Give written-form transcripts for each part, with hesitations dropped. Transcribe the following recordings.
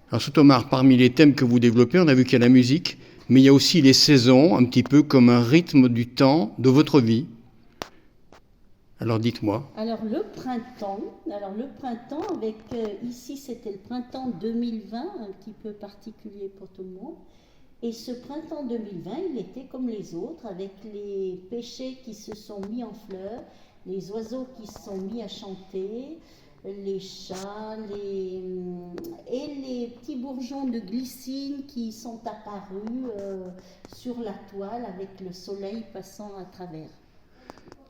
Alors Sotomar, parmi les thèmes que vous développez, on a vu qu'il y a la musique, mais il y a aussi les saisons, un petit peu comme un rythme du temps de votre vie. Alors dites-moi. Alors le printemps avec ici c'était le printemps 2020, un petit peu particulier pour tout le monde. Et ce printemps 2020, il était comme les autres, avec les pêchers qui se sont mis en fleurs, les oiseaux qui se sont mis à chanter, les chats, et les petits bourgeons de glycine qui sont apparus sur la toile avec le soleil passant à travers.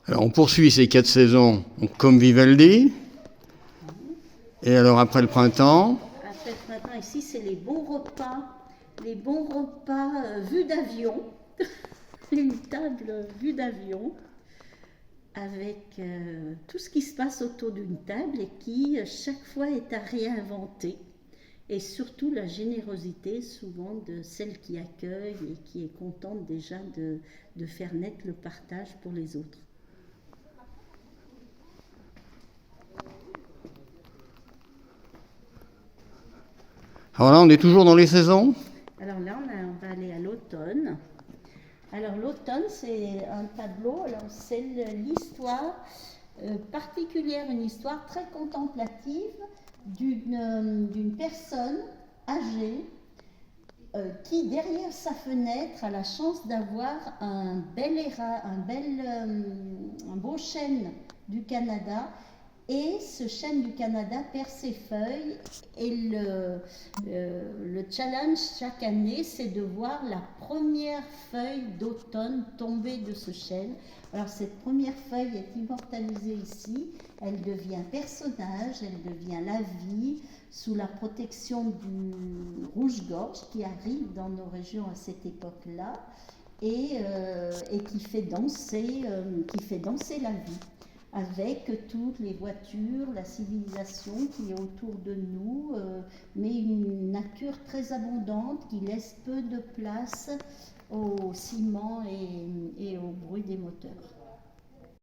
Alors on poursuit ces 4 saisons comme Vivaldi. Et alors après le printemps? Après le printemps, ici c'est les bons repas vue d'avion, une table vue d'avion, avec tout ce qui se passe autour d'une table et qui chaque fois est à réinventer. Et surtout la générosité souvent de celle qui accueille et qui est contente déjà de faire naître le partage pour les autres. Alors là, on est toujours dans les saisons? Alors là, on va aller à l'automne. Alors l'automne, c'est un tableau, alors c'est l'histoire particulière, une histoire très contemplative d'une personne âgée qui, derrière sa fenêtre, a la chance d'avoir un beau chêne du Canada. Et ce chêne du Canada perd ses feuilles et le challenge chaque année, c'est de voir la première feuille d'automne tomber de ce chêne. Alors cette première feuille est immortalisée ici, elle devient personnage, elle devient la vie sous la protection du rouge-gorge qui arrive dans nos régions à cette époque-là et qui fait danser la vie, avec toutes les voitures, la civilisation qui est autour de nous, mais une nature très abondante qui laisse peu de place au ciment et au bruit des moteurs.